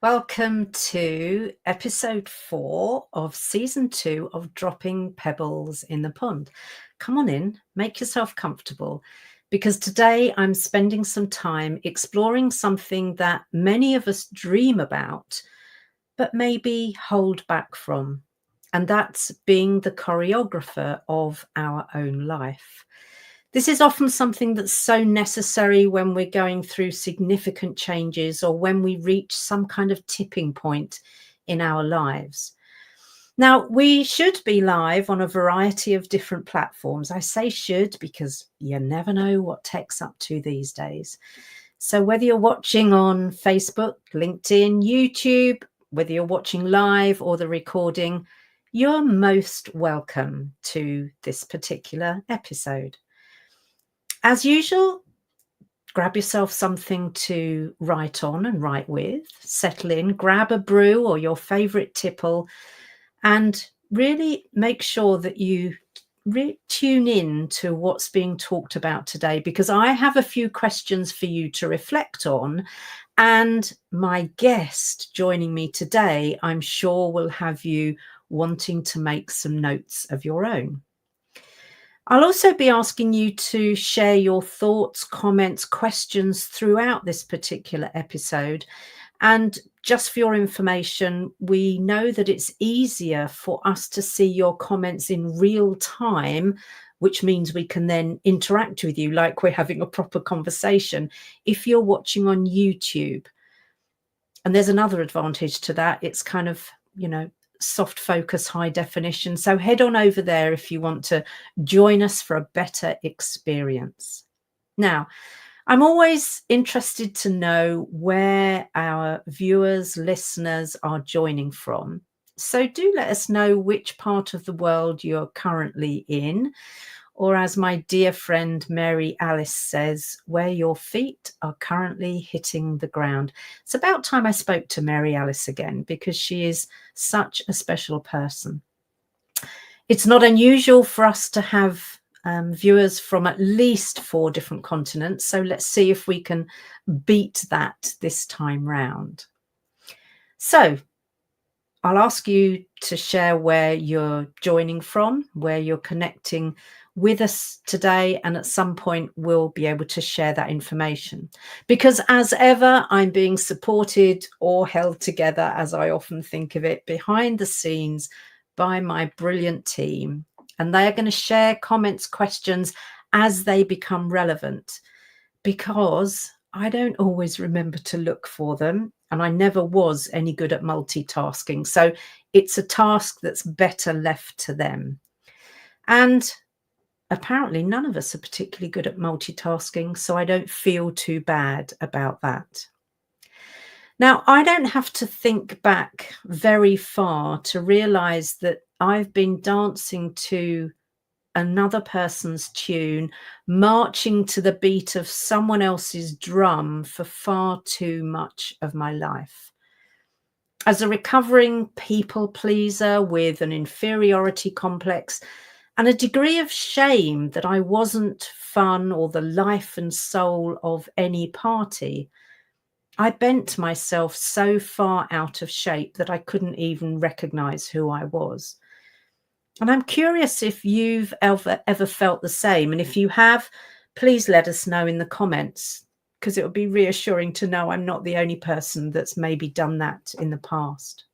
Welcome to episode 4 of season 2 of Dropping Pebbles in the Pond. Come on in, make yourself comfortable, because today I'm spending some time exploring something that many of us dream about, but maybe hold back from, and that's being the choreographer of our own life. This is often something that's so necessary when we're going through significant changes or when we reach some kind of tipping point in our lives. Now, we should be live on a variety of different platforms. I say should because you never know what tech's up to these days. So whether you're watching on Facebook, LinkedIn, YouTube, whether you're watching live or the recording, you're most welcome to this particular episode. As usual, grab yourself something to write on and write with, settle in, grab a brew or your favorite tipple, and really make sure that you tune in to what's being talked about today, because I have a few questions for you to reflect on. And my guest joining me today, I'm sure, will have you wanting to make some notes of your own. I'll also be asking you to share your thoughts, comments, questions throughout this particular episode. And just for your information, we know that it's easier for us to see your comments in real time, which means we can then interact with you like we're having a proper conversation if you're watching on YouTube. And there's another advantage to that. It's kind of, soft focus, high definition. So head on over there if you want to join us for a better experience. Now, I'm always interested to know where our viewers, listeners are joining from. So do let us know which part of the world you're currently in, or as my dear friend Mary Alice says, where your feet are currently hitting the ground. It's about time I spoke to Mary Alice again, because she is such a special person. It's not unusual for us to have viewers from at least 4 different continents. So let's see if we can beat that this time round. So I'll ask you to share where you're joining from, where you're connecting with us today, and at some point we'll be able to share that information. Because as ever, I'm being supported or held together, as I often think of it, behind the scenes by my brilliant team. And they are going to share comments, questions as they become relevant, because I don't always remember to look for them, and I never was any good at multitasking. So it's a task that's better left to them. And apparently none of us are particularly good at multitasking, so I don't feel too bad about that. Now, I don't have to think back very far to realize that I've been dancing to another person's tune, marching to the beat of someone else's drum for far too much of my life. As a recovering people pleaser with an inferiority complex and a degree of shame that I wasn't fun or the life and soul of any party, I bent myself so far out of shape that I couldn't even recognize who I was. And I'm curious if you've ever felt the same. And if you have, please let us know in the comments, because it would be reassuring to know I'm not the only person that's maybe done that in the past.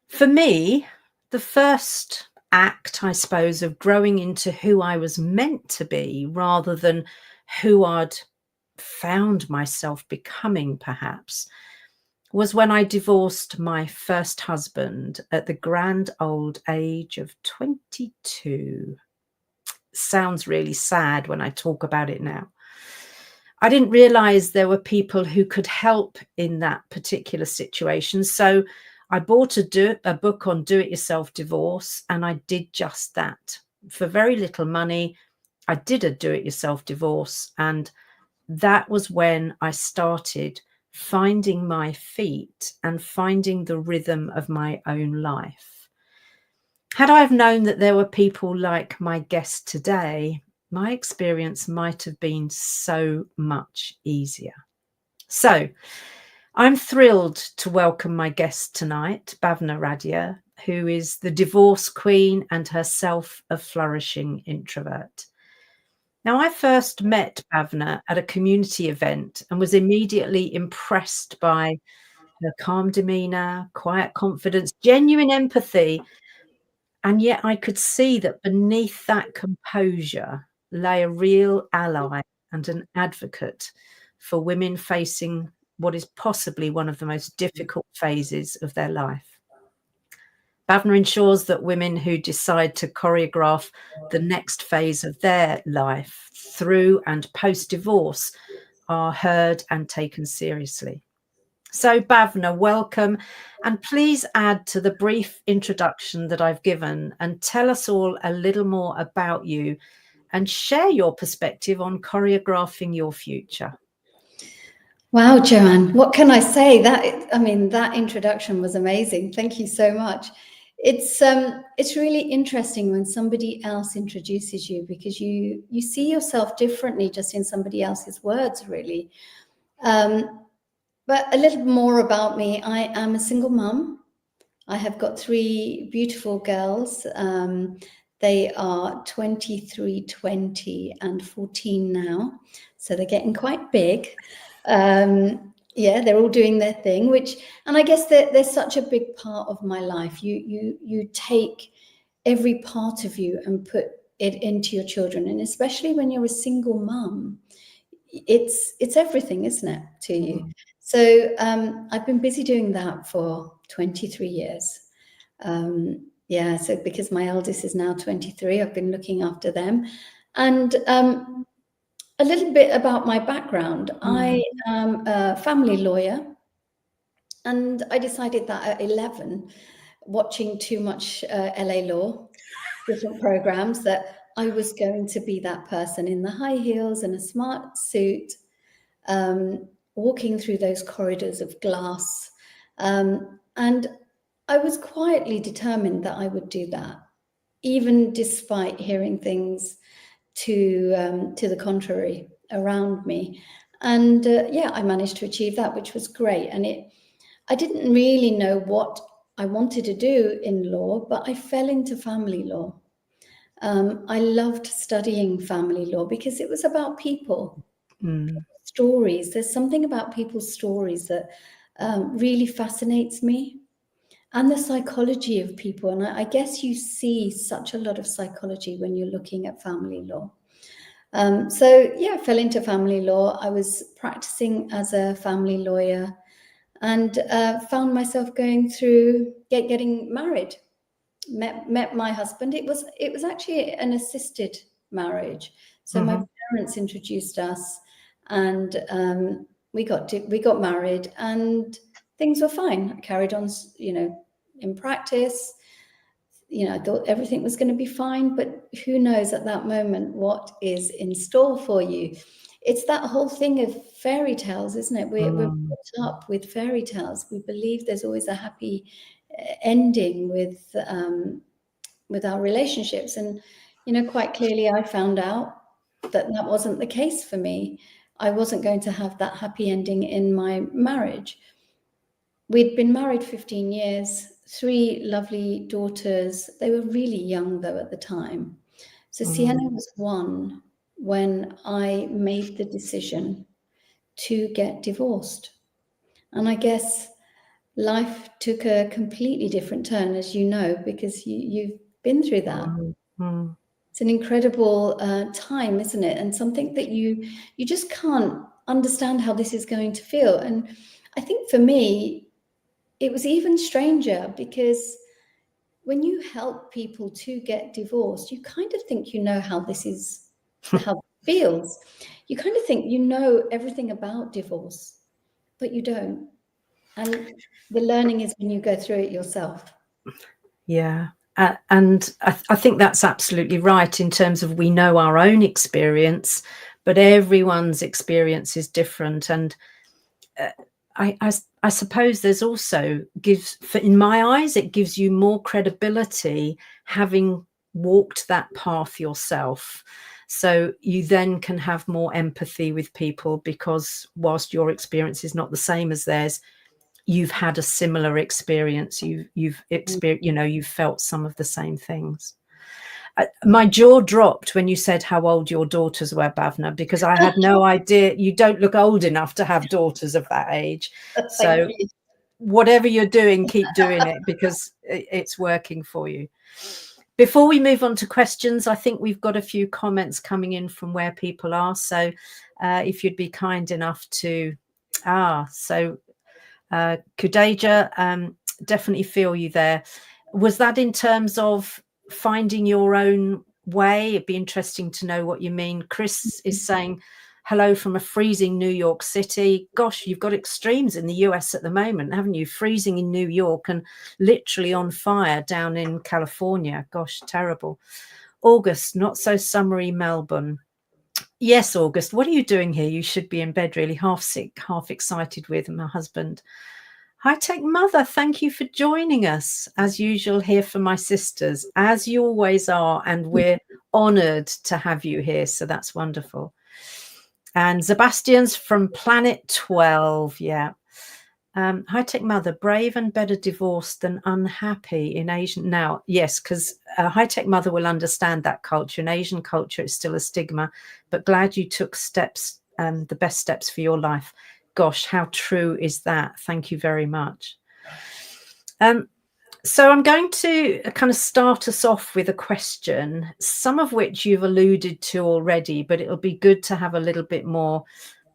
For me, the first act, I suppose, of growing into who I was meant to be rather than who I'd found myself becoming, perhaps, was when I divorced my first husband at the grand old age of 22. Sounds really sad when I talk about it now. I didn't realize there were people who could help in that particular situation. So I bought a book on do-it-yourself divorce, and I did just that. For very little money, I did a do-it-yourself divorce, and that was when I started finding my feet and finding the rhythm of my own life. Had I have known that there were people like my guest today, my experience might have been so much easier. So I'm thrilled to welcome my guest tonight, Bhavna Radia, who is the divorce queen and herself a flourishing introvert. Now, I first met Bhavna at a community event and was immediately impressed by her calm demeanour, quiet confidence, genuine empathy, and yet I could see that beneath that composure lay a real ally and an advocate for women facing what is possibly one of the most difficult phases of their life. Bhavna ensures that women who decide to choreograph the next phase of their life through and post-divorce are heard and taken seriously. So, Bhavna, welcome. And please add to the brief introduction that I've given and tell us all a little more about you and share your perspective on choreographing your future. Wow, Joanne, what can I say? That introduction was amazing. Thank you so much. It's really interesting when somebody else introduces you, because you see yourself differently just in somebody else's words, really. But a little more about me. I am a single mum. I have got 3 beautiful girls. They are 23, 20, and 14 now. So they're getting quite big. Yeah, they're all doing their thing, and I guess they're such a big part of my life. You take every part of you and put it into your children. And especially when you're a single mum, it's everything, isn't it, to you? So I've been busy doing that for 23 years. Yeah, so because my eldest is now 23, I've been looking after them. And a little bit about my background. I am a family lawyer, and I decided that at 11, watching too much LA Law, different programs, that I was going to be that person in the high heels and a smart suit, walking through those corridors of glass. And I was quietly determined that I would do that, even despite hearing things to the contrary around me. And yeah, I managed to achieve that, which was great. And I didn't really know what I wanted to do in law, but I fell into family law. I loved studying family law because it was about people, stories. There's something about people's stories that really fascinates me, and the psychology of people. And I guess you see such a lot of psychology when you're looking at family law. So yeah, I fell into family law. I was practicing as a family lawyer, and found myself going through getting married. Met my husband. It was actually an assisted marriage. So my parents introduced us, and we got married, and things were fine. I carried on, in practice. I thought everything was going to be fine, but who knows at that moment what is in store for you. It's that whole thing of fairy tales, isn't it? We're brought up with fairy tales. We believe there's always a happy ending with our relationships. And, quite clearly I found out that wasn't the case for me. I wasn't going to have that happy ending in my marriage. We'd been married 15 years, 3 lovely daughters. They were really young, though, at the time. So Sienna was 1 when I made the decision to get divorced. And I guess life took a completely different turn, as you know, because you've been through that. It's an incredible time, isn't it? And something that you just can't understand how this is going to feel. And I think for me, it was even stranger, because when you help people to get divorced, you kind of think you know how this is, how it feels. You kind of think you know everything about divorce, but you don't. And the learning is when you go through it yourself. Yeah. And I think that's absolutely right in terms of we know our own experience, but everyone's experience is different. And I suppose there's also in my eyes, it gives you more credibility having walked that path yourself, So you then can have more empathy with people, because whilst your experience is not the same as theirs, you've had a similar experience. You've experienced, you've felt some of the same things. My jaw dropped when you said how old your daughters were, Bhavna, because I had no idea. You don't look old enough to have daughters of that age. So whatever you're doing, keep doing it, because it's working for you. Before we move on to questions, I think we've got a few comments coming in from where people are. So if you'd be kind enough to, Kudeja, definitely feel you there. Was that in terms of finding your own way? It'd be interesting to know what you mean. Chris is saying, hello from a freezing New York City. Gosh, you've got extremes in the US at the moment, haven't you? Freezing in New York and literally on fire down in California. Gosh, terrible. August, not so summery Melbourne. Yes, August, what are you doing here? You should be in bed, really, half sick, half excited with my husband. High Tech Mother, thank you for joining us. As usual, here for my sisters, as you always are, and we're honoured to have you here, so that's wonderful. And Sebastian's from Planet 12, yeah. High Tech Mother, brave and better divorced than unhappy in Asian. Now, yes, because High Tech Mother will understand that culture. In Asian culture, it's still a stigma, but glad you took steps, the best steps for your life. Gosh, how true is that? Thank you very much. So I'm going to kind of start us off with a question, some of which you've alluded to already, but it'll be good to have a little bit more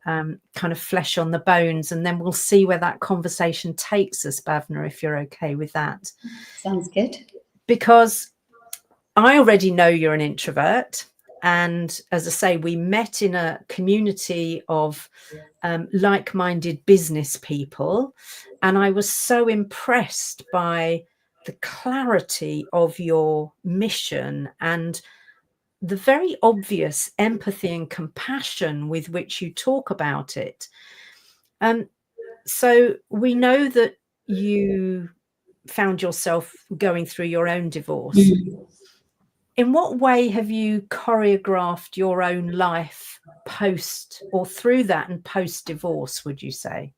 kind of flesh on the bones, and then we'll see where that conversation takes us, Bhavna, if you're okay with that. Sounds good. Because I already know you're an introvert. And as I say, we met in a community of like-minded business people. And I was so impressed by the clarity of your mission and the very obvious empathy and compassion with which you talk about it. So we know that you found yourself going through your own divorce. Mm-hmm. In what way have you choreographed your own life post or through that and post divorce, would you say?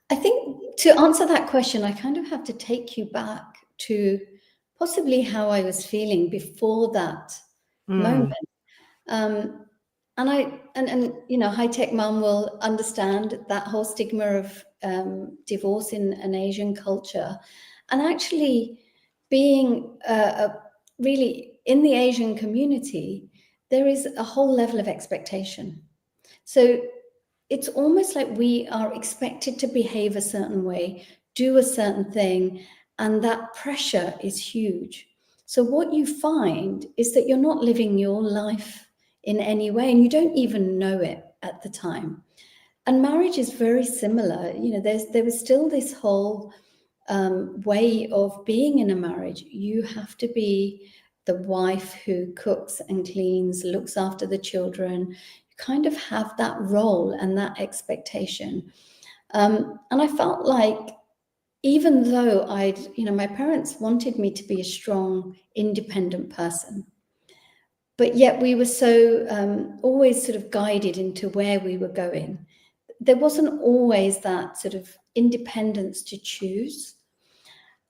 I think to answer that question, I kind of have to take you back to possibly how I was feeling before that moment. And you know, High Tech Mum will understand that whole stigma of divorce in an Asian culture, and actually being really in the Asian community, there is a whole level of expectation. So it's almost like we are expected to behave a certain way, do a certain thing, and that pressure is huge. So what you find is that you're not living your life in any way, and you don't even know it at the time. And marriage is very similar. You know, there was still this whole way of being in a marriage. You have to be the wife who cooks and cleans, looks after the children. You kind of have that role and that expectation. And I felt like, even though my parents wanted me to be a strong, independent person, but yet we were so always sort of guided into where we were going. There wasn't always that sort of independence to choose.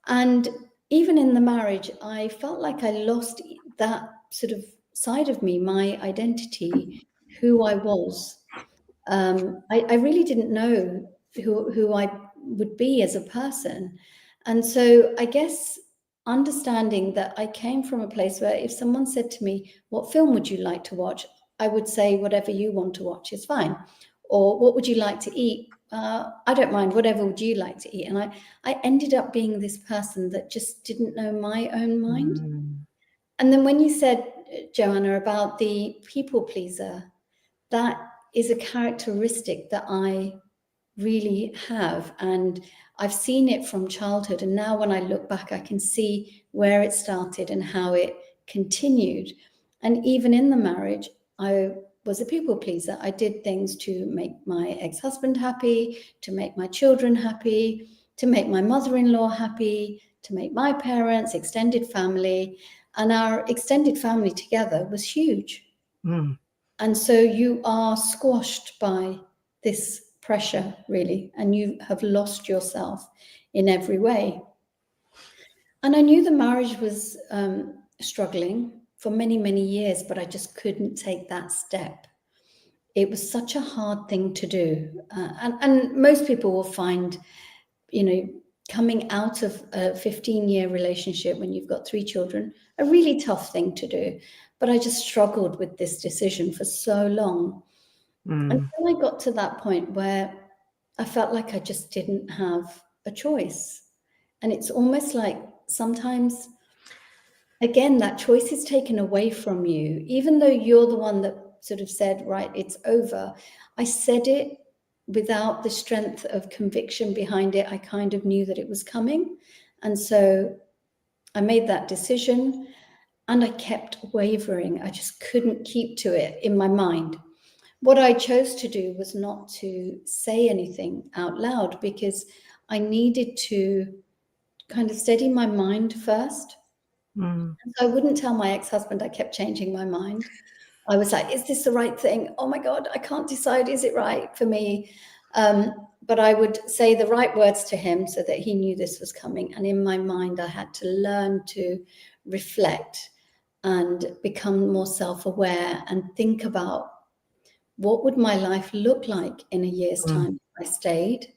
And even in the marriage, I felt like I lost that sort of side of me, my identity, who I was. I really didn't know who I would be as a person. And so I guess understanding that I came from a place where if someone said to me, what film would you like to watch? I would say, whatever you want to watch is fine. Or what would you like to eat? I don't mind, whatever would you like to eat? And I ended up being this person that just didn't know my own mind. And then when you said, Joanna, about the people pleaser, that is a characteristic that I really have. And I've seen it from childhood. And now when I look back, I can see where it started and how it continued. And even in the marriage, I was a people pleaser. I did things to make my ex-husband happy, to make my children happy, to make my mother-in-law happy, to make my parents, extended family. And our extended family together was huge. Mm. And so you are squashed by this pressure, really, and you have lost yourself in every way. And I knew the marriage was struggling for many, many years, but I just couldn't take that step. It was such a hard thing to do. And most people will find, coming out of a 15-year relationship when you've got 3 children, a really tough thing to do. But I just struggled with this decision for so long. Until I got to that point where I felt like I just didn't have a choice. And it's almost like sometimes, again, that choice is taken away from you, even though you're the one that sort of said, right, it's over. I said it without the strength of conviction behind it. I kind of knew that it was coming. And so I made that decision and I kept wavering. I just couldn't keep to it in my mind. What I chose to do was not to say anything out loud because I needed to kind of steady my mind first. Mm. And so I wouldn't tell my ex-husband I kept changing my mind. I was like, is this the right thing? Oh my God, I can't decide. Is it right for me? But I would say the right words to him so that he knew this was coming. And in my mind, I had to learn to reflect and become more self-aware and think about what would my life look like in a year's time if I stayed?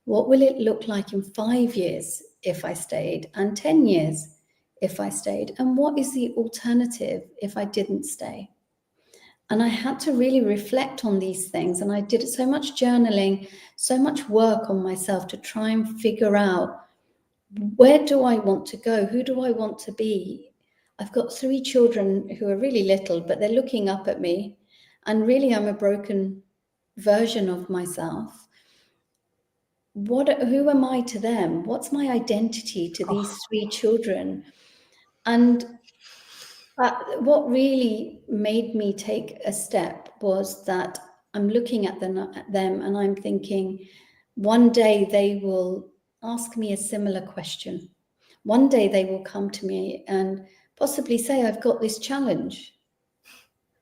What will it look like in 5 years if I stayed? And 10 years if I stayed? And what is the alternative if I didn't stay? And I had to really reflect on these things. And I did so much journaling, so much work on myself to try and figure out, where do I want to go? Who do I want to be? I've got 3 children who are really little, but they're looking up at me. And really, I'm a broken version of myself. Who am I to them? What's my identity to these 3 children? And what really made me take a step was that I'm looking at them and I'm thinking, one day they will ask me a similar question. One day they will come to me and possibly say, I've got this challenge.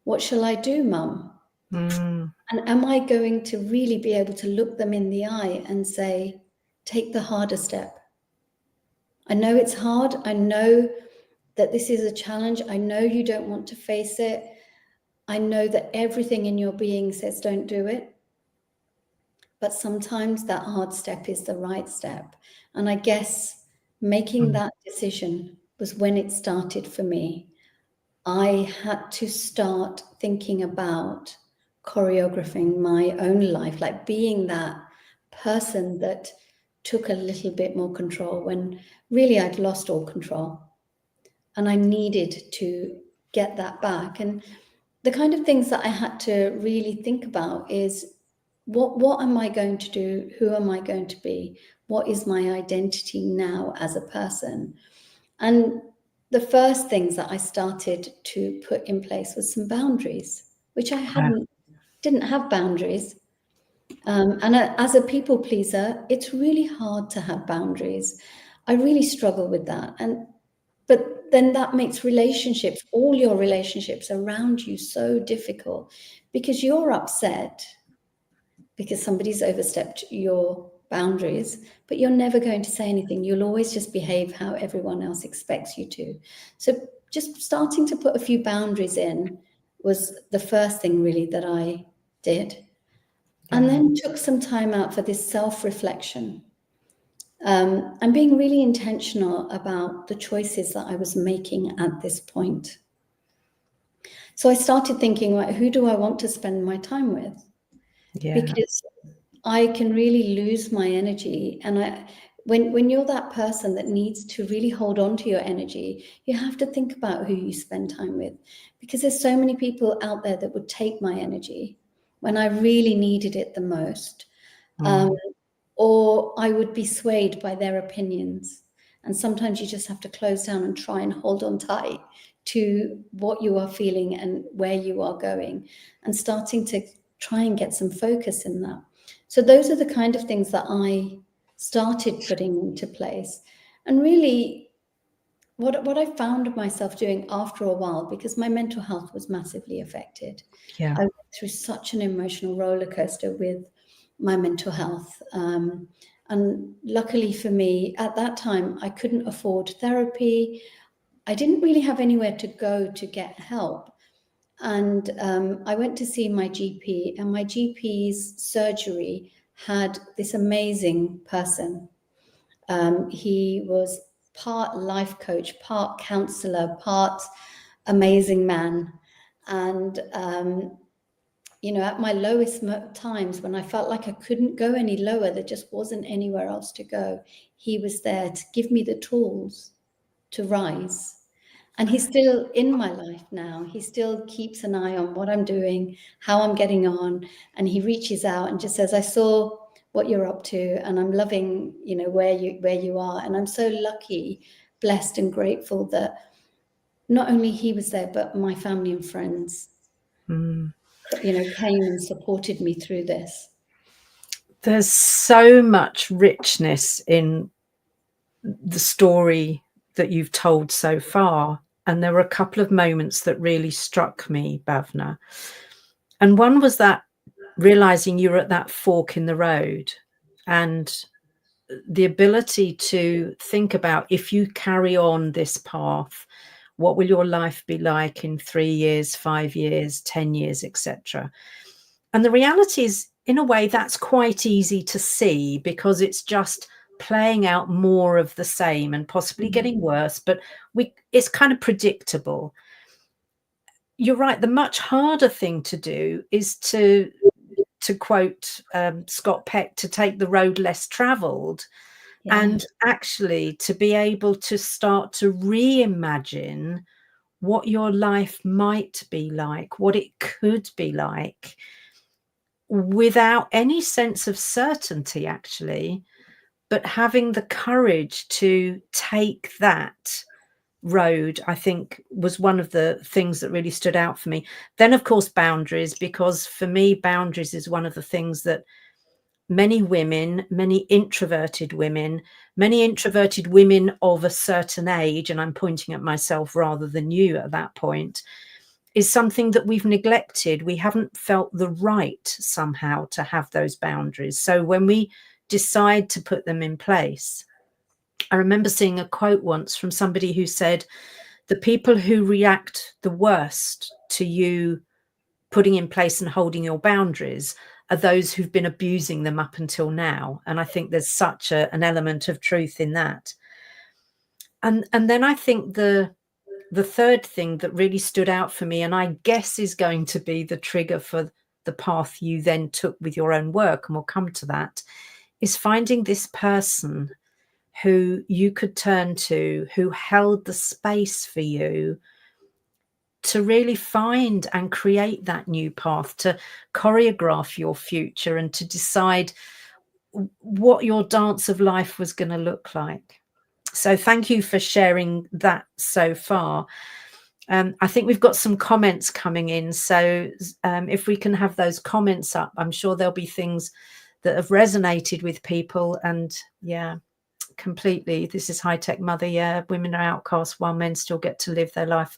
What shall I do, Mum? And am I going to really be able to look them in the eye and say, take the harder step? I know it's hard. I know that this is a challenge. I know you don't want to face it. I know that everything in your being says don't do it. But sometimes that hard step is the right step. And I guess making that decision was when it started for me. I had to start thinking about choreographing my own life, like being that person that took a little bit more control when really I'd lost all control. And I needed to get that back. And the kind of things that I had to really think about is, what am I going to do? Who am I going to be? What is my identity now as a person? And the first things that I started to put in place was some boundaries, which I didn't have boundaries. And as a people pleaser, it's really hard to have boundaries. I really struggle with that. But then that makes relationships, all your relationships around you, so difficult because you're upset because somebody's overstepped your boundaries, but you're never going to say anything. You'll always just behave how everyone else expects you to. So just starting to put a few boundaries in was the first thing really that I did. And then took some time out for this self-reflection. And being really intentional about the choices that I was making at this point. So I started thinking, well, who do I want to spend my time with? Yeah. Because I can really lose my energy. And when you're that person that needs to really hold on to your energy, you have to think about who you spend time with. Because there's so many people out there that would take my energy when I really needed it the most. Or I would be swayed by their opinions. And sometimes you just have to close down and try and hold on tight to what you are feeling and where you are going, and starting to try and get some focus in that. So those are the kind of things that I started putting into place. And really, what I found myself doing after a while, because my mental health was massively affected. Yeah. I went through such an emotional roller coaster with my mental health. And luckily for me, at that time, I couldn't afford therapy. I didn't really have anywhere to go to get help. And I went to see my GP, and my GP's surgery had this amazing person. He was part life coach, part counselor, part amazing man. And, at my lowest times, when I felt like I couldn't go any lower, there just wasn't anywhere else to go, he was there to give me the tools to rise. And he's still in my life now. He still keeps an eye on what I'm doing, how I'm getting on. And he reaches out and just says, I saw what you're up to, and I'm loving, where you are. And I'm so lucky, blessed and grateful that not only he was there, but my family and friends, came and supported me through this. There's so much richness in the story that you've told so far. And there were a couple of moments that really struck me, Bhavna. And one was that realizing you were at that fork in the road, and the ability to think about, if you carry on this path, what will your life be like in 3 years, 5 years, 10 years, etc. And the reality is, in a way, that's quite easy to see, because it's just playing out more of the same and possibly getting worse, but it's kind of predictable. You're right. The much harder thing to do is to quote Scott Peck, to take the road less traveled. Yeah. And actually to be able to start to reimagine what your life might be like, what it could be like, without any sense of certainty, actually, but having the courage to take that road, I think, was one of the things that really stood out for me. Then, of course, boundaries, because for me, boundaries is one of the things that many women, many introverted women of a certain age, and I'm pointing at myself rather than you at that point, is something that we've neglected. We haven't felt the right somehow to have those boundaries. So when we decide to put them in place, I remember seeing a quote once from somebody who said, the people who react the worst to you putting in place and holding your boundaries are those who've been abusing them up until now. And I think there's such an element of truth in that. And then I think the third thing that really stood out for me, and I guess is going to be the trigger for the path you then took with your own work, and we'll come to that, is finding this person who you could turn to, who held the space for you to really find and create that new path, to choreograph your future, and to decide what your dance of life was going to look like. So thank you for sharing that so far. I think we've got some comments coming in. So if we can have those comments up, I'm sure there'll be things that have resonated with people. And yeah, completely. This is High Tech Mother. Yeah, women are outcast while men still get to live their life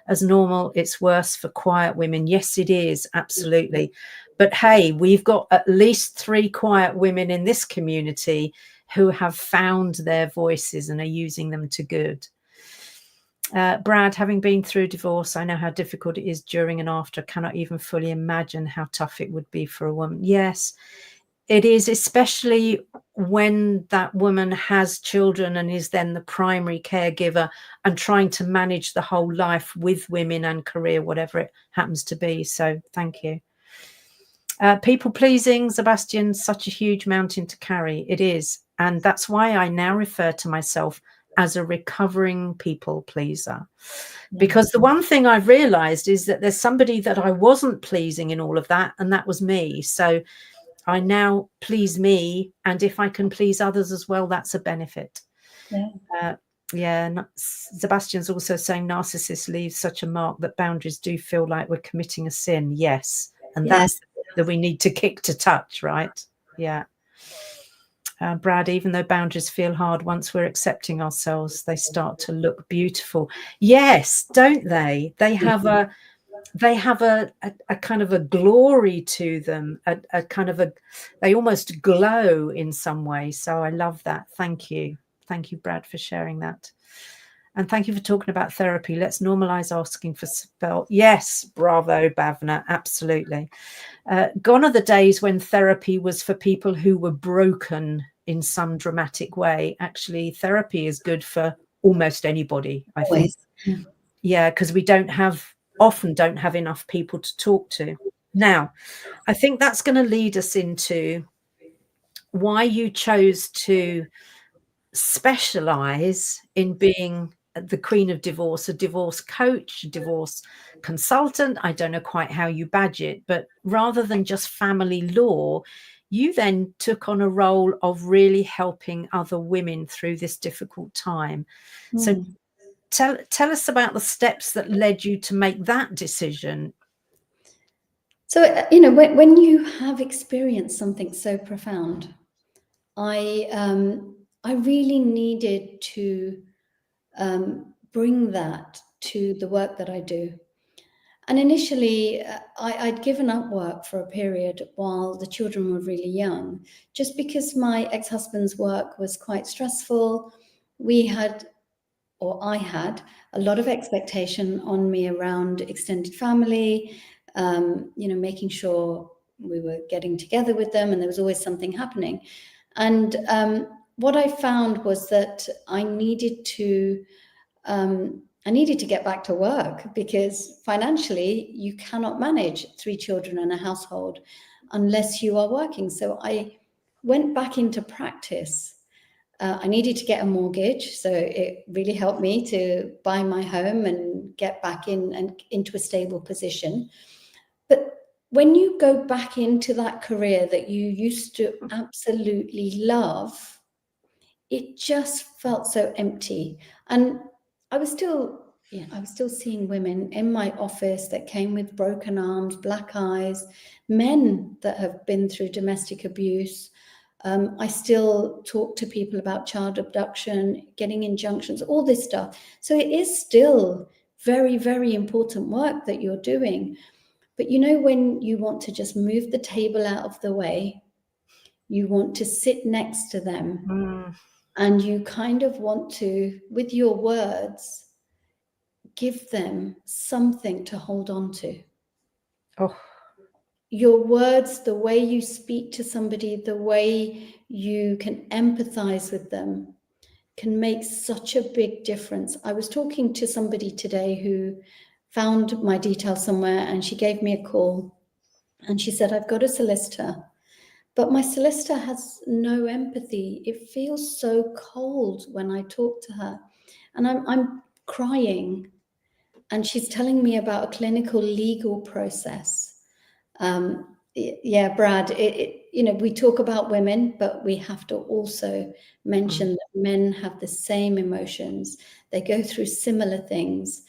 as normal. It's worse for quiet women. Yes, it is. Absolutely. But hey, we've got at least 3 quiet women in this community who have found their voices and are using them to good. Brad, having been through divorce, I know how difficult it is during and after. Cannot even fully imagine how tough it would be for a woman. Yes, it is, especially when that woman has children and is then the primary caregiver and trying to manage the whole life with women and career, whatever it happens to be. So thank you. People pleasing, Sebastian, such a huge mountain to carry. It is. And that's why I now refer to myself as a recovering people pleaser. Because the one thing I've realized is that there's somebody that I wasn't pleasing in all of that, and that was me. So I now please me, and if I can please others as well, that's a benefit. Sebastian's also saying narcissists leave such a mark that boundaries do feel like we're committing a sin. Yes. And that's that we need to kick to touch, right? Yeah. Brad, even though boundaries feel hard, once we're accepting ourselves, they start to look beautiful. Yes, don't they? They have a kind of a glory to them, a kind of they almost glow in some way. So I love that. Thank you, Brad, for sharing that. And thank you for talking about therapy. Let's normalize asking for support. Yes, bravo, Bhavna, absolutely. Gone are the days when therapy was for people who were broken in some dramatic way. Actually, therapy is good for almost anybody, I think. Yeah, because we often don't have enough people to talk to. Now, I think that's going to lead us into why you chose to specialize in being the queen of divorce, a divorce coach, a divorce consultant. I don't know quite how you badge it, but rather than just family law, you then took on a role of really helping other women through this difficult time. So tell us about the steps that led you to make that decision. So, you know, when you have experienced something so profound, I really needed to bring that to the work that I do. And initially, I'd given up work for a period while the children were really young, just because my ex-husband's work was quite stressful. I had a lot of expectation on me around extended family, you know, making sure we were getting together with them, and there was always something happening. And what I found was that I needed to get back to work, because financially you cannot manage 3 children and a household unless you are working. So I went back into practice. I needed to get a mortgage, so it really helped me to buy my home and get back into a stable position. But when you go back into that career that you used to absolutely love, it just felt so empty. And I was still seeing women in my office that came with broken arms, black eyes, men that have been through domestic abuse. I still talk to people about child abduction, getting injunctions, all this stuff. So it is still very, very important work that you're doing. But you know, when you want to just move the table out of the way, you want to sit next to them, and you kind of want to, with your words, give them something to hold on to. Oh. Your words, the way you speak to somebody, the way you can empathize with them, can make such a big difference. I was talking to somebody today who found my details somewhere, and she gave me a call, and she said, I've got a solicitor, but my solicitor has no empathy. It feels so cold when I talk to her, and I'm crying, and she's telling me about a clinical legal process. Yeah, Brad, you know, we talk about women, but we have to also mention that men have the same emotions. They go through similar things.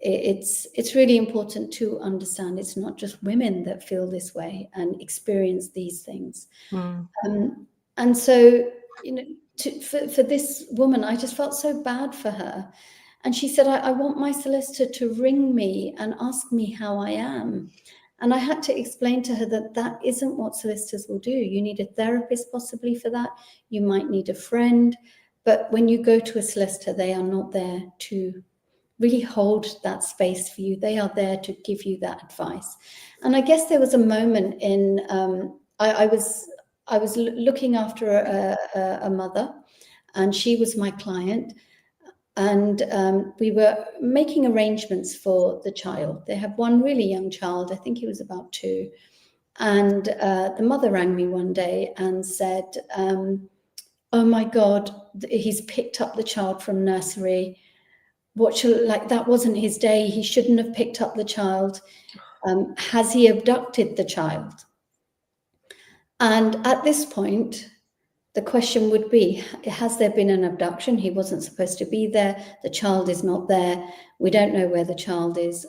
It's really important to understand it's not just women that feel this way and experience these things. And so, you know, for this woman, I just felt so bad for her. And she said, I want my solicitor to ring me and ask me how I am. And I had to explain to her that that isn't what solicitors will do. You need a therapist possibly for that. You might need a friend. But when you go to a solicitor, they are not there to really hold that space for you. They are there to give you that advice. And I guess there was a moment in, I was looking after a mother, and she was my client. And we were making arrangements for the child. They have one really young child. I think he was about 2. And the mother rang me one day and said, oh my God, he's picked up the child from nursery. That wasn't his day. He shouldn't have picked up the child. Has he abducted the child? And at this point, the question would be, has there been an abduction? He wasn't supposed to be there. The child is not there. We don't know where the child is.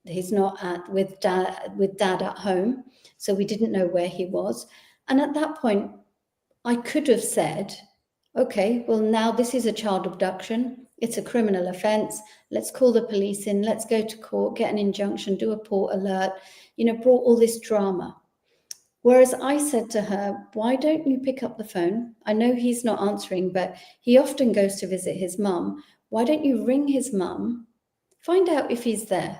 He's not with dad at home. So we didn't know where he was. And at that point, I could have said, okay, well, now this is a child abduction. It's a criminal offence. Let's call the police in. Let's go to court, get an injunction, do a port alert, brought all this drama. Whereas I said to her, why don't you pick up the phone? I know he's not answering, but he often goes to visit his mum. Why don't you ring his mum, find out if he's there?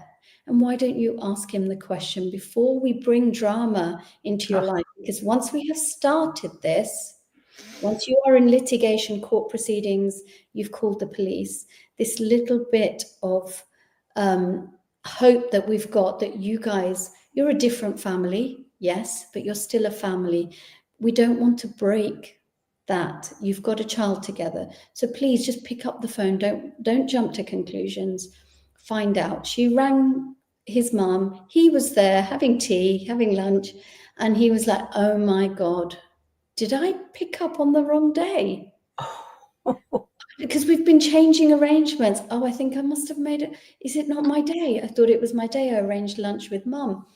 And why don't you ask him the question before we bring drama into your life? Because once we have started this, once you are in litigation, court proceedings, you've called the police, this little bit of hope that we've got that you guys, you're a different family, yes, but you're still a family. We don't want to break that. You've got a child together. So please just pick up the phone. Don't jump to conclusions. Find out. She rang his mum. He was there having tea, having lunch, and he was like, oh my God, did I pick up on the wrong day? Because we've been changing arrangements. Oh, I think I must have made it. Is it not my day? I thought it was my day. I arranged lunch with mum.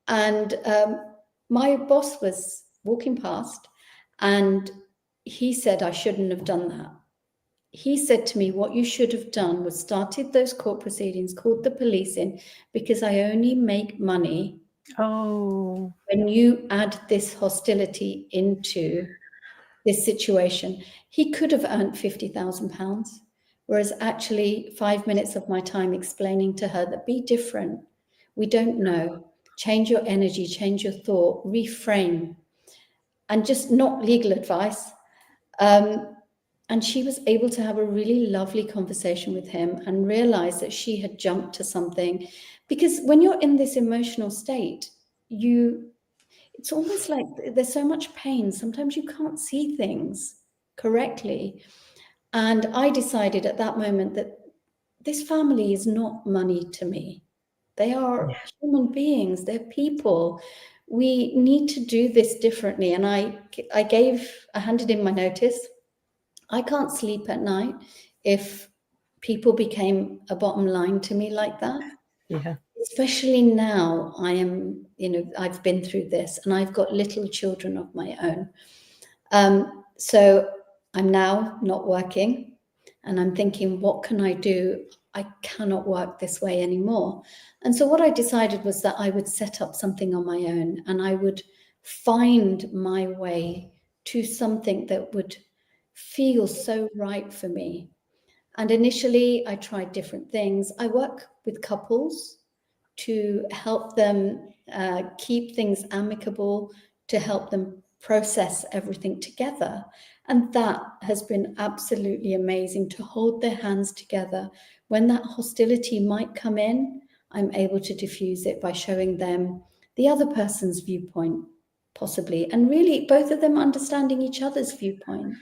And my boss was walking past and he said, I shouldn't have done that. He said to me, what you should have done was started those court proceedings, called the police in, because I only make money when you add this hostility into this situation. He could have earned £50,000, whereas actually 5 minutes of my time explaining to her that be different. We don't know. Change your energy, change your thought, reframe, and just not legal advice. And she was able to have a really lovely conversation with him and realize that she had jumped to something. Because when you're in this emotional state, it's almost like there's so much pain. Sometimes you can't see things correctly. And I decided at that moment that this family is not money to me. They are human beings. They're people. We need to do this differently. And I handed in my notice. I can't sleep at night if people became a bottom line to me like that. Yeah. Especially now, I've been through this and I've got little children of my own. So I'm now not working and I'm thinking, what can I do? I cannot work this way anymore. And so what I decided was that I would set up something on my own and I would find my way to something that would feel so right for me. And initially I tried different things. I work with couples to help them keep things amicable, to help them process everything together. And that has been absolutely amazing, to hold their hands together. When that hostility might come in, I'm able to diffuse it by showing them the other person's viewpoint, possibly, and really both of them understanding each other's viewpoint.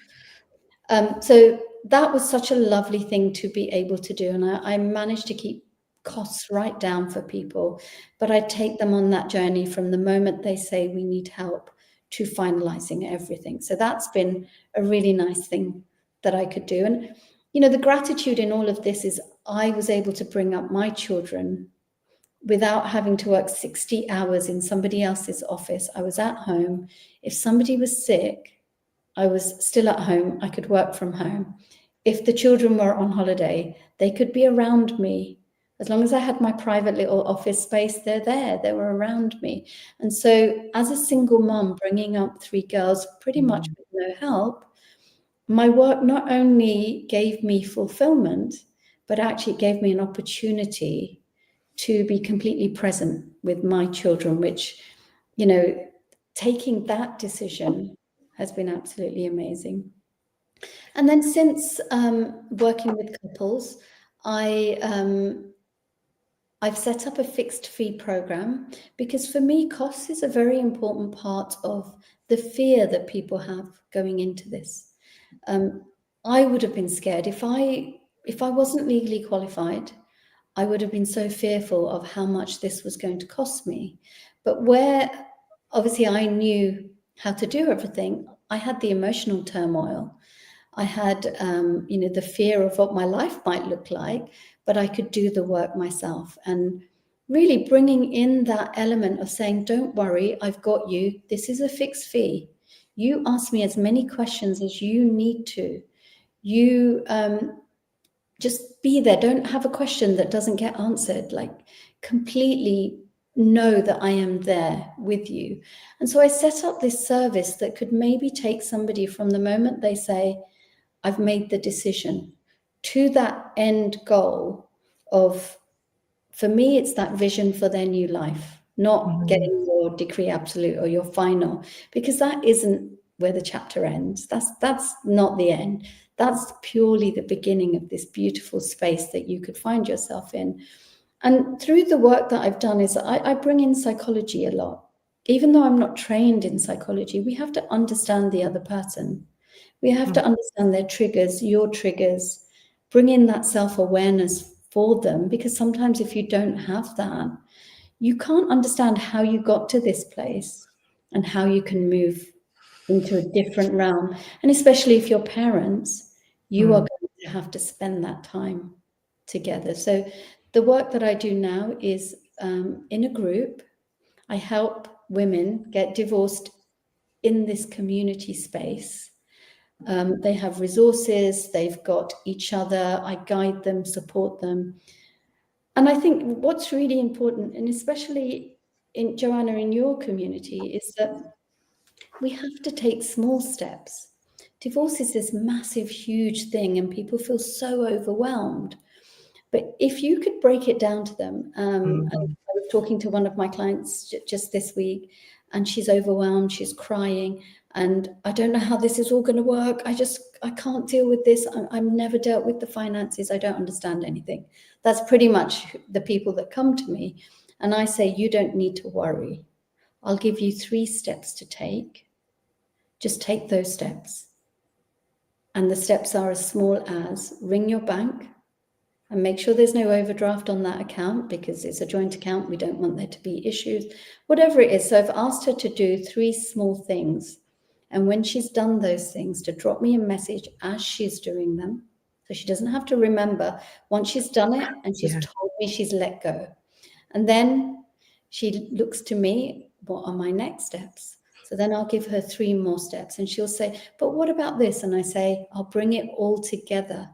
So that was such a lovely thing to be able to do. And I managed to keep costs right down for people, but I take them on that journey from the moment they say we need help to finalizing everything. So that's been a really nice thing that I could do. And, the gratitude in all of this is I was able to bring up my children without having to work 60 hours in somebody else's office. I was at home. If somebody was sick, I was still at home. I could work from home. If the children were on holiday, they could be around me. As long as I had my private little office space, they're there. They were around me. And so as a single mom bringing up 3 girls pretty much with no help, my work not only gave me fulfillment, but actually gave me an opportunity to be completely present with my children, which, taking that decision has been absolutely amazing. And then since working with couples, I've set up a fixed fee program because for me, cost is a very important part of the fear that people have going into this. I would have been scared if I wasn't legally qualified. I would have been so fearful of how much this was going to cost me. But where obviously I knew how to do everything, I had the emotional turmoil. I had, the fear of what my life might look like, but I could do the work myself. And really bringing in that element of saying, don't worry, I've got you. This is a fixed fee. You ask me as many questions as you need to. You just be there. Don't have a question that doesn't get answered. Like, completely know that I am there with you. And so I set up this service that could maybe take somebody from the moment they say, I've made the decision, to that end goal of, for me, it's that vision for their new life, not getting your decree absolute or your final, because that isn't where the chapter ends. That's not the end. That's purely the beginning of this beautiful space that you could find yourself in. And through the work that I've done is I bring in psychology a lot. Even though I'm not trained in psychology, we have to understand the other person. We have to understand their triggers, your triggers, bring in that self-awareness for them, because sometimes if you don't have that, you can't understand how you got to this place and how you can move into a different realm. And especially if you're parents, you are going to have to spend that time together. So the work that I do now is in a group. I help women get divorced in this community space. They have resources, they've got each other, I guide them, support them. And I think what's really important, and especially in Joanna, in your community, is that we have to take small steps. Divorce is this massive, huge thing, and people feel so overwhelmed. But if you could break it down to them, and I was talking to one of my clients just this week, and she's overwhelmed, she's crying, and I don't know how this is all going to work. I can't deal with this. I've never dealt with the finances. I don't understand anything. That's pretty much the people that come to me. And I say, you don't need to worry. I'll give you 3 steps to take. Just take those steps. And the steps are as small as ring your bank and make sure there's no overdraft on that account, because it's a joint account. We don't want there to be issues, whatever it is. So I've asked her to do 3 small things. And when she's done those things, to drop me a message as she's doing them. So she doesn't have to remember. Once she's done it and she's told me she's let go. And then she looks to me, what are my next steps? So then I'll give her 3 more steps, and she'll say, but what about this? And I say, I'll bring it all together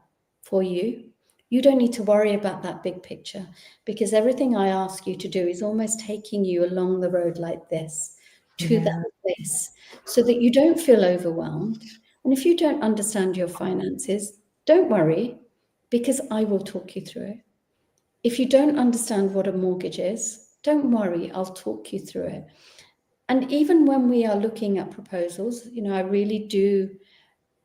for you. You don't need to worry about that big picture, because everything I ask you to do is almost taking you along the road like this to that place, so that you don't feel overwhelmed. And if you don't understand your finances, don't worry, because I will talk you through it. If you don't understand what a mortgage is, don't worry, I'll talk you through it. And even when we are looking at proposals, I really do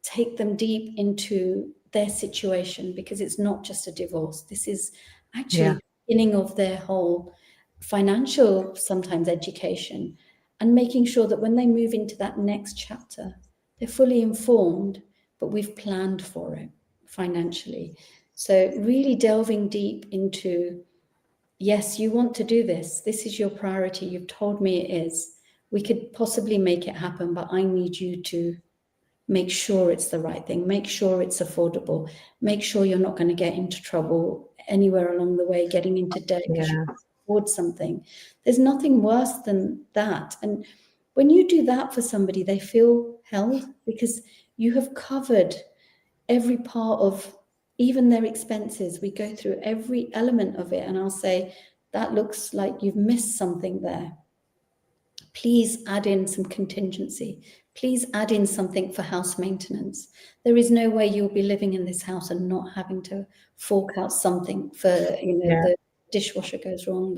take them deep into their situation, because it's not just a divorce. This is actually the beginning of their whole financial, sometimes education, and making sure that when they move into that next chapter, they're fully informed, but we've planned for it financially. So really delving deep into, yes, you want to do this. This is your priority. You've told me it is. We could possibly make it happen, but I need you to make sure it's the right thing. Make sure it's affordable. Make sure you're not going to get into trouble anywhere along the way, getting into debt because you can't afford something. There's nothing worse than that. And when you do that for somebody, they feel held, because you have covered every part of even their expenses. We go through every element of it, and I'll say, that looks like you've missed something there. Please add in some contingency. Please add in something for house maintenance. There is no way you'll be living in this house and not having to fork out something for, the dishwasher goes wrong,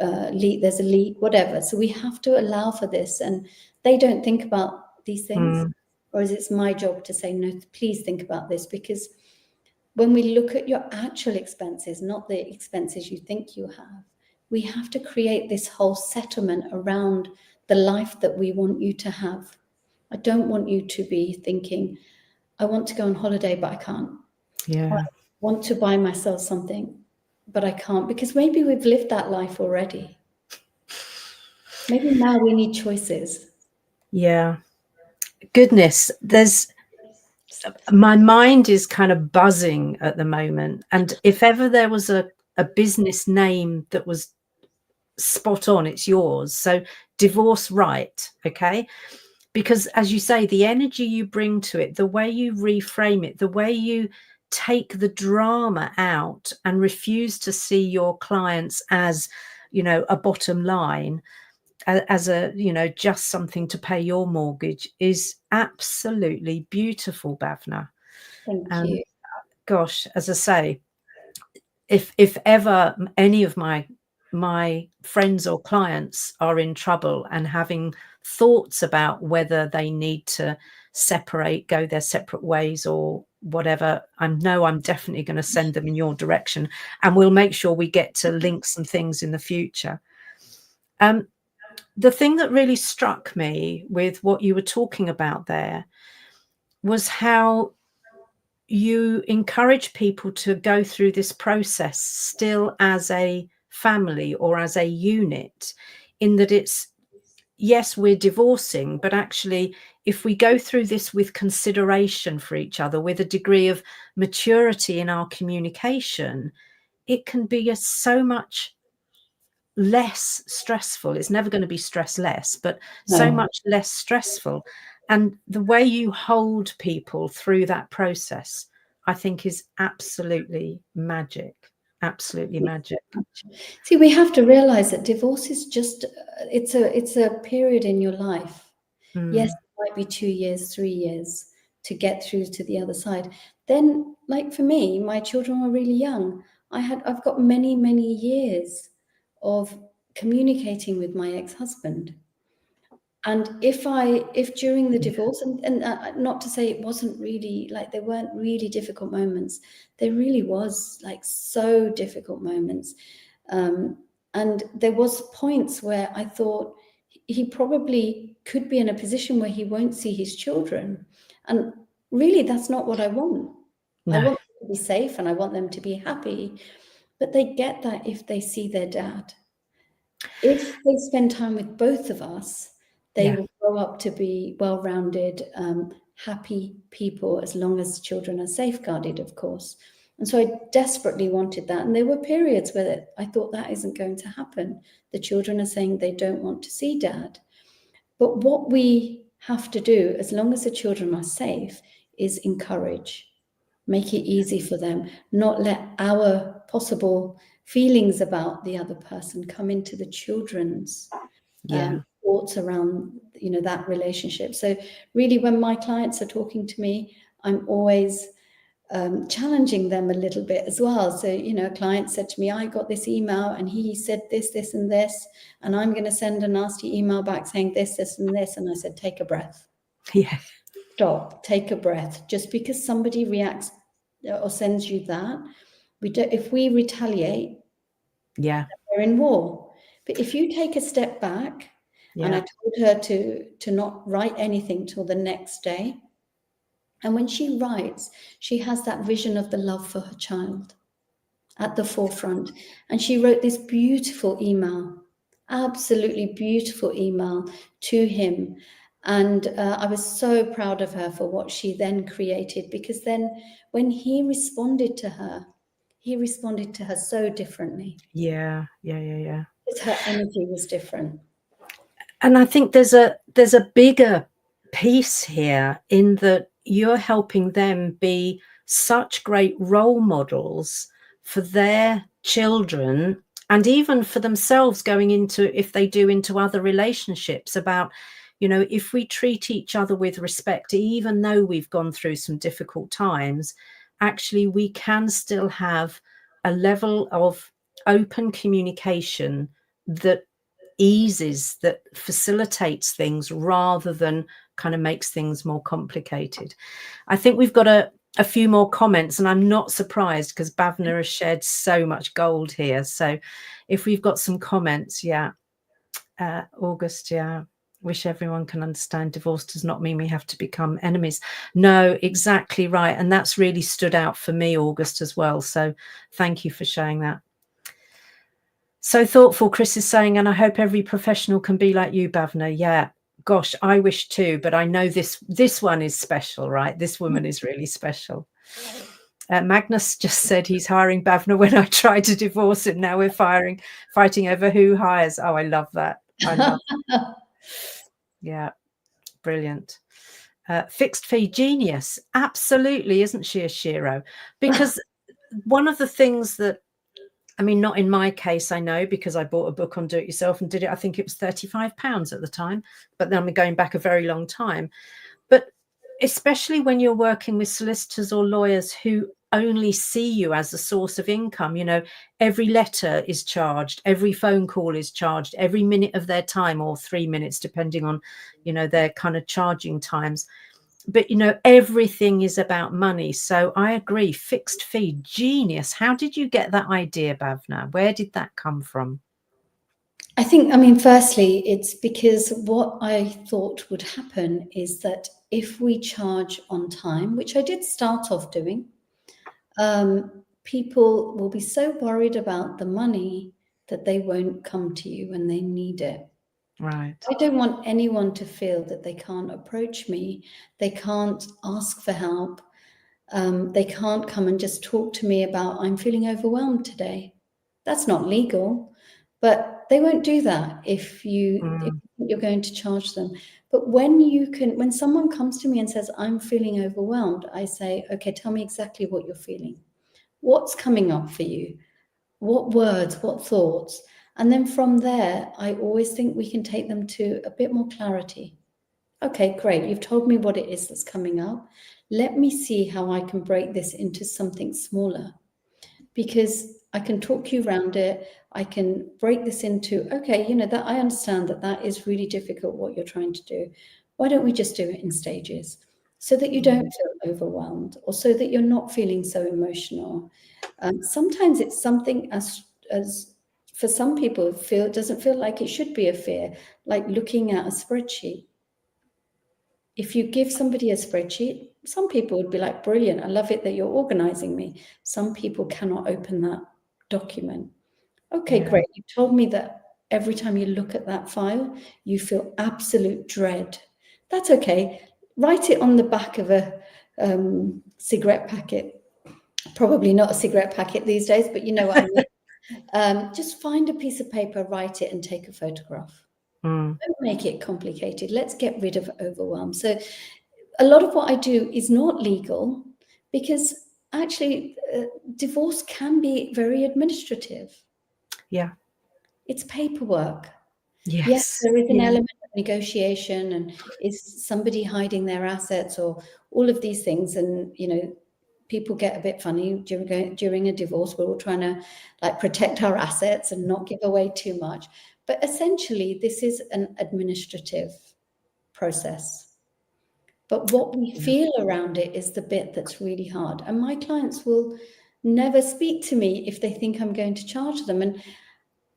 there's a leak, whatever. So we have to allow for this, and they don't think about these things. Or is it my job to say, no, please think about this? Because when we look at your actual expenses, not the expenses you think you have, we have to create this whole settlement around the life that we want you to have. I don't want you to be thinking, I want to go on holiday, but I can't. I want to buy myself something, but I can't, because maybe we've lived that life already. Maybe now we need choices. Yeah. Goodness, my mind is kind of buzzing at the moment. And if ever there was a business name that was spot on, it's yours. So Divorce Right. Okay. because as you say, the energy you bring to it, the way you reframe it, the way you take the drama out and refuse to see your clients as, you know, a bottom line, as a, you know, just something to pay your mortgage, is absolutely beautiful, Bhavna. Thank And you. gosh, as I say, if ever any of my friends or clients are in trouble and having thoughts about whether they need to separate, go their separate ways or whatever, I'm definitely going to send them in your direction, and we'll make sure we get to link some things in the future. The thing that really struck me with what you were talking about there was how you encourage people to go through this process still as a family or as a unit, in that it's, yes, we're divorcing, but actually, if we go through this with consideration for each other, with a degree of maturity in our communication, it can be so much less stressful. It's never going to be stress less, but so much less stressful. And the way you hold people through that process, I think, is absolutely magic. Absolutely magic. See, we have to realize that divorce is just, it's a period in your life. Yes, it might be 2 years, 3 years to get through to the other side. Then, like for me, my children were really young. I've got many, many years of communicating with my ex-husband. And if during the divorce, and not to say it wasn't really, like, there weren't really difficult moments, there really was, like, so difficult moments. And there was points where I thought he probably could be in a position where he won't see his children. And really, that's not what I want. I No. want them to be safe and I want them to be happy. But they get that if they see their dad. If they spend time with both of us, they will grow up to be well-rounded, happy people, as long as children are safeguarded, of course. And so I desperately wanted that. And there were periods where I thought that isn't going to happen. The children are saying they don't want to see dad. But what we have to do, as long as the children are safe, is encourage, make it easy for them, not let our possible feelings about the other person come into the children's thoughts around, you know, that relationship. So really, when my clients are talking to me, I'm always challenging them a little bit as well. So, you know, a client said to me, I got this email and he said this, this, and this, and I'm going to send a nasty email back saying this, this, and this. And I said, take a breath. Yeah. Stop, take a breath. Just because somebody reacts or sends you that, if we retaliate, we're in war. But if you take a step back, and I told her to not write anything till the next day. And when she writes, she has that vision of the love for her child at the forefront. And she wrote this beautiful email, absolutely beautiful email to him. And I was so proud of her for what she then created, because then when he responded to her so differently. Yeah. Because her energy was different. And I think there's a bigger piece here, in that you're helping them be such great role models for their children, and even for themselves going into, if they do, into other relationships, about, you know, if we treat each other with respect, even though we've gone through some difficult times, actually we can still have a level of open communication that eases, that facilitates things rather than kind of makes things more complicated. I think we've got a few more comments, and I'm not surprised, because Bhavna has shared so much gold here. So if we've got some comments, August, wish everyone can understand divorce does not mean we have to become enemies. No, exactly right. And that's really stood out for me, August, as well. So thank you for sharing that. So thoughtful, Chris is saying, and I hope every professional can be like you, Bhavna. Yeah, gosh, I wish too, but I know this one is special, right? This woman is really special. Magnus just said he's hiring Bhavna when I tried to divorce him. Now we're fighting over who hires. Oh, I love that. I love that. Yeah, Brilliant. Fixed fee genius. Absolutely. Isn't she a shiro? Because one of the things that, I mean, not in my case, I know, because I bought a book on do it yourself and did it. I think it was £35 at the time, but then I'm going back a very long time. But especially when you're working with solicitors or lawyers who only see you as a source of income, you know, every letter is charged, every phone call is charged, every minute of their time, or 3 minutes, depending on, you know, their kind of charging times. But, you know, everything is about money. So I agree, fixed fee, genius. How did you get that idea, Bhavna? Where did that come from? I think, I mean, firstly, it's because what I thought would happen is that if we charge on time, which I did start off doing, people will be so worried about the money that they won't come to you when they need it. Right. I don't want anyone to feel that they can't approach me, they can't ask for help, they can't come and just talk to me about, I'm feeling overwhelmed today. That's not legal, but they won't do that if you're going to charge them. But when someone comes to me and says, I'm feeling overwhelmed, I say, okay, tell me exactly what you're feeling. What's coming up for you? What words, what thoughts? And then from there, I always think we can take them to a bit more clarity. Okay, great. You've told me what it is that's coming up. Let me see how I can break this into something smaller, because I can talk you around it. I can break this into, okay, you know, that I understand that is really difficult what you're trying to do. Why don't we just do it in stages so that you don't feel overwhelmed, or so that you're not feeling so emotional? Sometimes it's something as for some people it doesn't feel like it should be a fear, like looking at a spreadsheet. If you give somebody a spreadsheet, some people would be like, brilliant, I love it that you're organizing me. Some people cannot open that document. Okay, Yeah. great. You told me that every time you look at that file, you feel absolute dread. That's okay. Write it on the back of a cigarette packet. Probably not a cigarette packet these days, but you know what I mean. Just find a piece of paper, write it, and take a photograph. Don't make it complicated. Let's get rid of overwhelm. So a lot of what I do is not legal, because actually divorce can be very administrative. Yeah. It's paperwork. Yes, Yes. there is an Yeah. element of negotiation, and is somebody hiding their assets, or all of these things. And, you know, people get a bit funny during a divorce. We're all trying to like protect our assets and not give away too much. But essentially, this is an administrative process. But what we feel around it is the bit that's really hard. And my clients will never speak to me if they think I'm going to charge them. And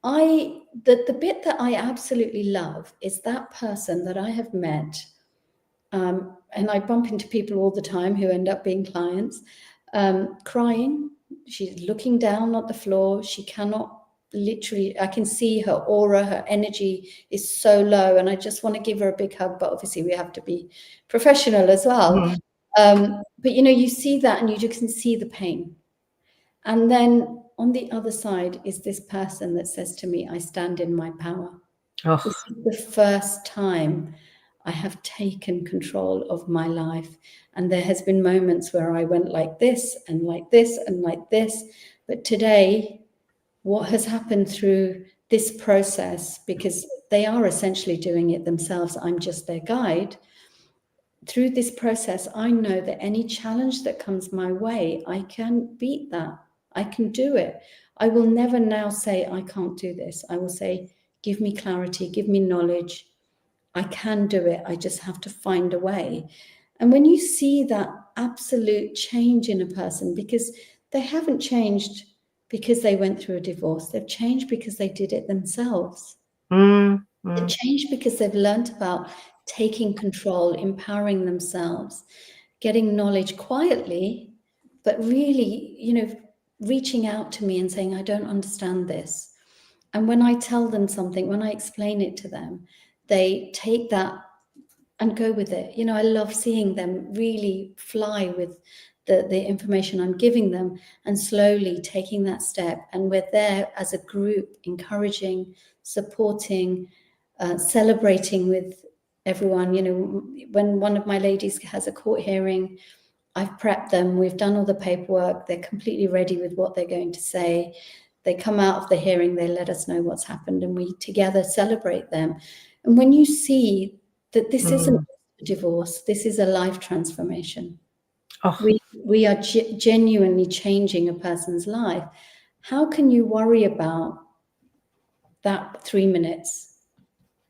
the bit that I absolutely love is that person that I have met, and I bump into people all the time who end up being clients, crying. She's looking down at the floor. She cannot, literally, I can see her aura, her energy is so low, and I just want to give her a big hug, but obviously we have to be professional as well. But you know, you see that and you just can see the pain. And then on the other side is this person that says to me, I stand in my power. Oh. This is the first time I have taken control of my life. And there has been moments where I went like this and like this and like this. But today, what has happened through this process, because they are essentially doing it themselves, I'm just their guide. Through this process, I know that any challenge that comes my way, I can beat that. I can do it. I will never now say, I can't do this. I will say, give me clarity, give me knowledge. I can do it. I just have to find a way. And when you see that absolute change in a person, because they haven't changed because they went through a divorce, they've changed because they did it themselves. They've changed because they've learned about taking control, empowering themselves, getting knowledge quietly, but really, you know, reaching out to me and saying, I don't understand this. And when I tell them something, when I explain it to them, they take that and go with it. You know, I love seeing them really fly with the information I'm giving them, and slowly taking that step. And we're there as a group, encouraging, supporting, celebrating with everyone. You know, when one of my ladies has a court hearing, I've prepped them. We've done all the paperwork. They're completely ready with what they're going to say. They come out of the hearing, they let us know what's happened, and we together celebrate them. And when you see that this isn't a divorce, this is a life transformation. Oh. We are genuinely changing a person's life. How can you worry about that 3 minutes?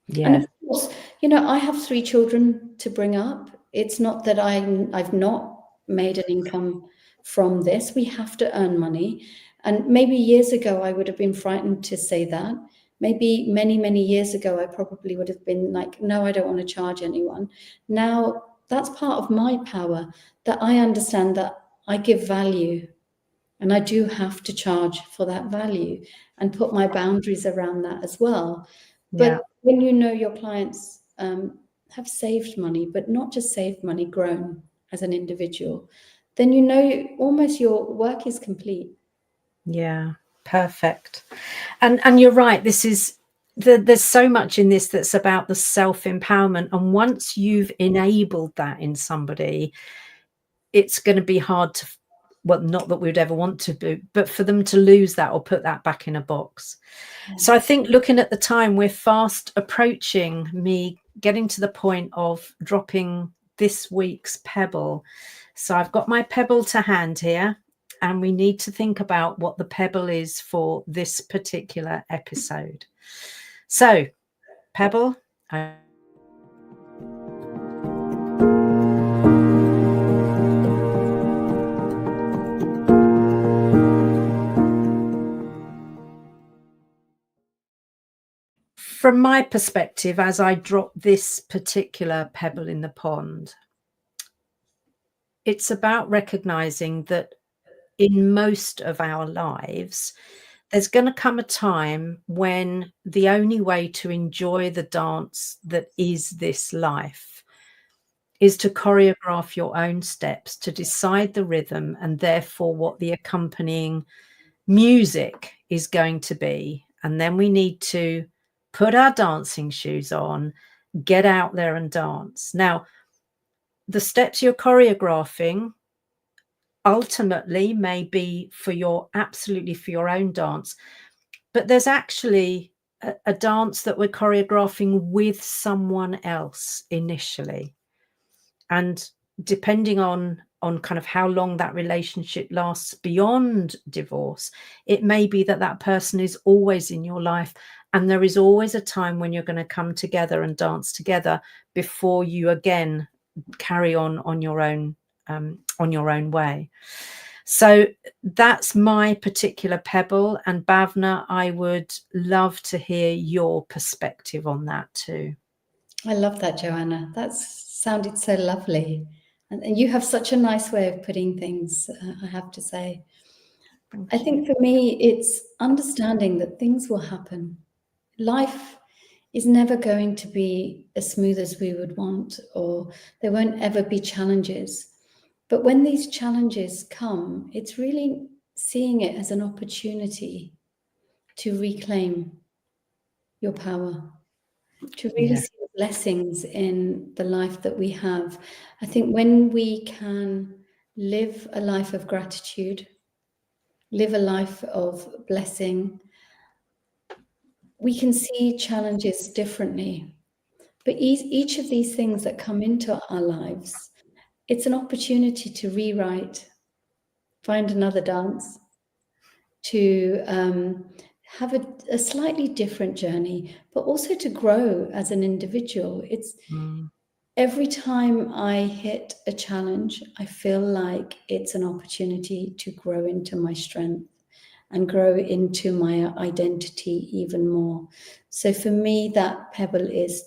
Yeah. And of course, you know, I have 3 children to bring up. It's not that I've not made an income from this. We have to earn money. And maybe years ago, I would have been frightened to say that. Maybe many, many years ago, I probably would have been like, no, I don't want to charge anyone. Now, that's part of my power, that I understand that I give value and I do have to charge for that value and put my boundaries around that as well. But when you know your clients have saved money, but not just saved money, grown as an individual, then you know almost your work is complete. Yeah, perfect. And you're right. This is there's so much in this that's about the self-empowerment. And once you've enabled that in somebody, it's going to be hard to, well, not that we'd ever want to do, but for them to lose that or put that back in a box. Yeah. So I think looking at the time, we're fast approaching me getting to the point of dropping this week's pebble. So I've got my pebble to hand here, and we need to think about what the pebble is for this particular episode. So, pebble, from my perspective, as I drop this particular pebble in the pond, it's about recognizing that in most of our lives, there's going to come a time when the only way to enjoy the dance that is this life is to choreograph your own steps, to decide the rhythm and therefore what the accompanying music is going to be. And then we need to put our dancing shoes on, get out there and dance. Now, the steps you're choreographing ultimately may be for your own dance, but there's actually a dance that we're choreographing with someone else initially. And depending on kind of how long that relationship lasts beyond divorce, it may be that that person is always in your life, and there is always a time when you're going to come together and dance together before you again carry on your own way. So that's my particular pebble. And Bhavna, I would love to hear your perspective on that too. I love that, Joanna. That sounded so lovely. And you have such a nice way of putting things, I have to say. I think for me, it's understanding that things will happen. Life is never going to be as smooth as we would want, or there won't ever be challenges. But when these challenges come, it's really seeing it as an opportunity to reclaim your power, to really see the blessings in the life that we have. I think when we can live a life of gratitude, live a life of blessing, we can see challenges differently. But each of these things that come into our lives, it's an opportunity to rewrite, find another dance, to have a slightly different journey, but also to grow as an individual. It's every time I hit a challenge, I feel like it's an opportunity to grow into my strength and grow into my identity even more. So for me, that pebble is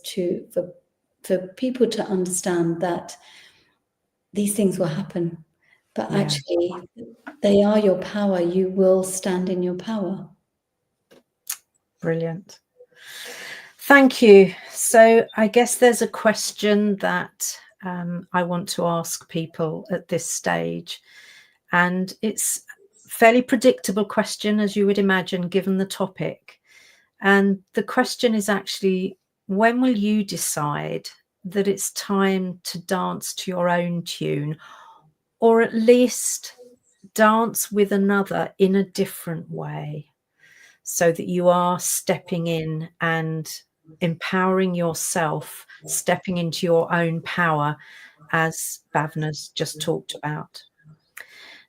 for people to understand that these things will happen, but actually they are your power. You will stand in your power. Brilliant. Thank you. So I guess there's a question that I want to ask people at this stage, and it's a fairly predictable question, as you would imagine, given the topic. And the question is actually, when will you decide that it's time to dance to your own tune, or at least dance with another in a different way, so that you are stepping in and empowering yourself, stepping into your own power, as Bhavna's just talked about.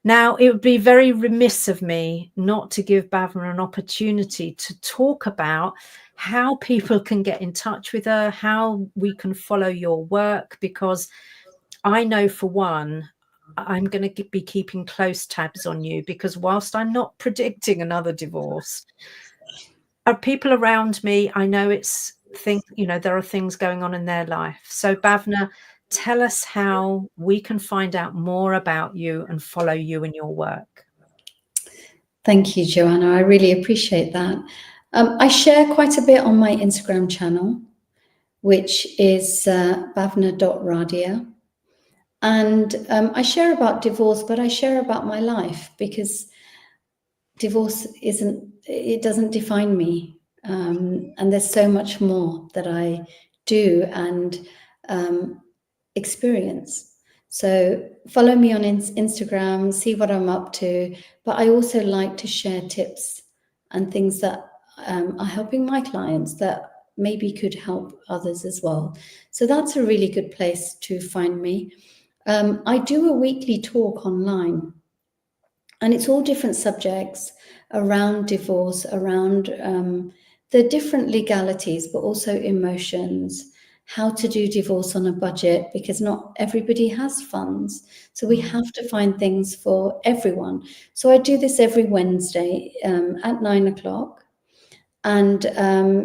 Now, it would be very remiss of me not to give Bhavna an opportunity to talk about how people can get in touch with her, how we can follow your work, because I know for one, I'm going to be keeping close tabs on you, because whilst I'm not predicting another divorce, people around me, I know there are things going on in their life. So Bhavna, tell us how we can find out more about you and follow you in your work. Thank you, Joanna. I really appreciate that. I share quite a bit on my Instagram channel, which is Bhavna.Radia. And I share about divorce, but I share about my life, because divorce doesn't define me. And there's so much more that I do and experience. So follow me on Instagram, see what I'm up to. But I also like to share tips and things that are helping my clients that maybe could help others as well. So that's a really good place to find me. I do a weekly talk online, and it's all different subjects around divorce, around the different legalities, but also emotions, how to do divorce on a budget, because not everybody has funds. So we have to find things for everyone. So I do this every Wednesday at 9 o'clock. And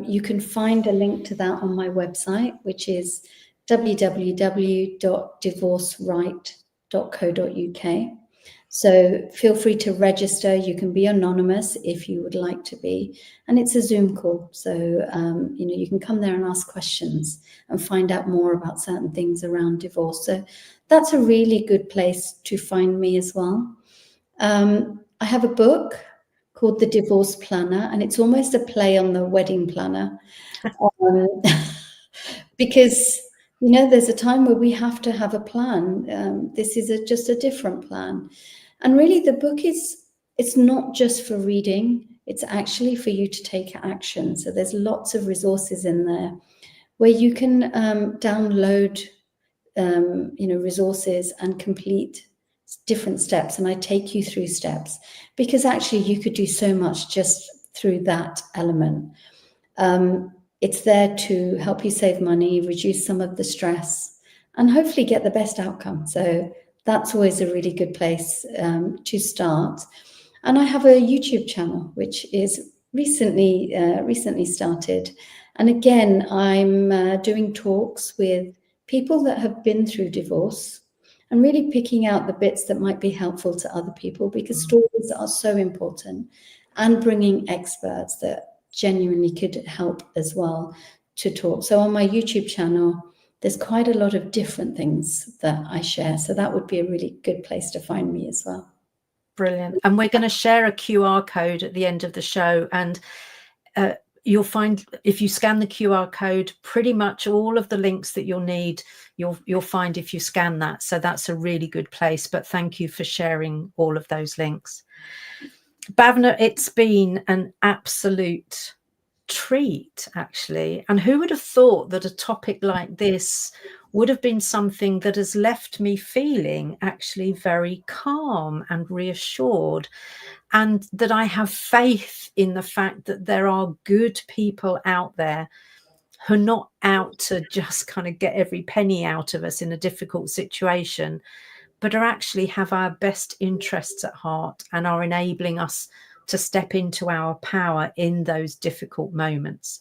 you can find a link to that on my website, which is www.divorceright.co.uk. So feel free to register. You can be anonymous if you would like to be. And it's a Zoom call. So, you can come there and ask questions and find out more about certain things around divorce. So that's a really good place to find me as well. I have a book called The Divorce Planner, and it's almost a play on the wedding planner. Because there's a time where we have to have a plan. This is just a different plan. And really the book it's not just for reading, it's actually for you to take action. So there's lots of resources in there where you can download resources and complete different steps. And I take you through steps, because actually you could do so much just through that element. It's there to help you save money, reduce some of the stress, and hopefully get the best outcome. So that's always a really good place to start. And I have a YouTube channel, which is recently started. And again, I'm doing talks with people that have been through divorce, and really picking out the bits that might be helpful to other people, because stories are so important, and bringing experts that genuinely could help as well to talk. So on my YouTube channel, there's quite a lot of different things that I share. So that would be a really good place to find me as well. Brilliant. And we're going to share a QR code at the end of the show, and you'll find, if you scan the QR code, pretty much all of the links that you'll need, you'll find if you scan that. So that's a really good place. But thank you for sharing all of those links. Bhavna, it's been an absolute treat, actually. And who would have thought that a topic like this would have been something that has left me feeling actually very calm and reassured, and that I have faith in the fact that there are good people out there who are not out to just kind of get every penny out of us in a difficult situation, but are actually have our best interests at heart and are enabling us to step into our power in those difficult moments.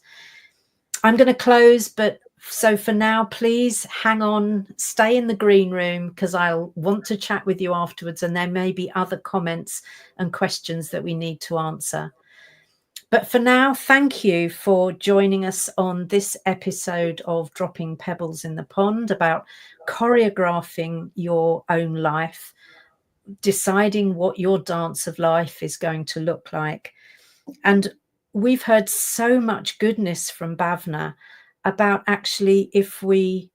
I'm going to close, but so for now, please hang on, stay in the green room, because I'll want to chat with you afterwards, and there may be other comments and questions that we need to answer. But for now, thank you for joining us on this episode of Dropping Pebbles in the Pond, about choreographing your own life, deciding what your dance of life is going to look like. And we've heard so much goodness from Bhavna about actually, if we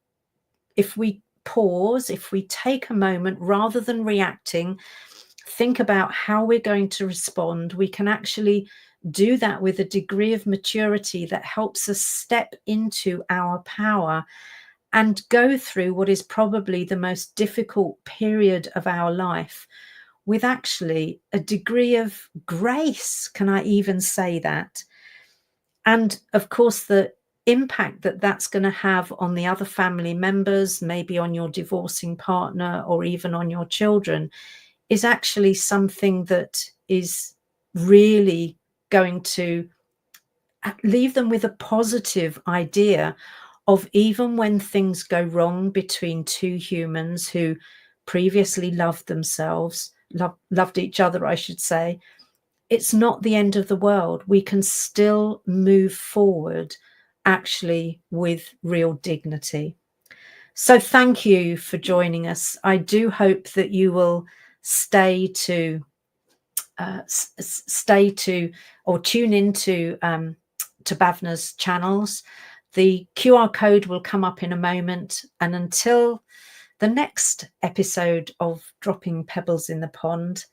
if we pause, if we take a moment rather than reacting, think about how we're going to respond, we can actually do that with a degree of maturity that helps us step into our power and go through what is probably the most difficult period of our life with actually a degree of grace. Can I even say that? And of course, the impact that that's going to have on the other family members, maybe on your divorcing partner or even on your children, is actually something that is really going to leave them with a positive idea of, even when things go wrong between two humans who previously loved themselves, loved each other, I should say, it's not the end of the world. We can still move forward actually with real dignity. So thank you for joining us. I do hope that you will stay to or tune into to Bhavna's channels. The QR code will come up in a moment. And until the next episode of Dropping Pebbles in the Pond,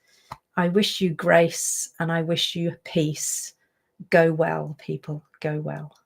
I wish you grace and I wish you peace. Go well, people. Go well.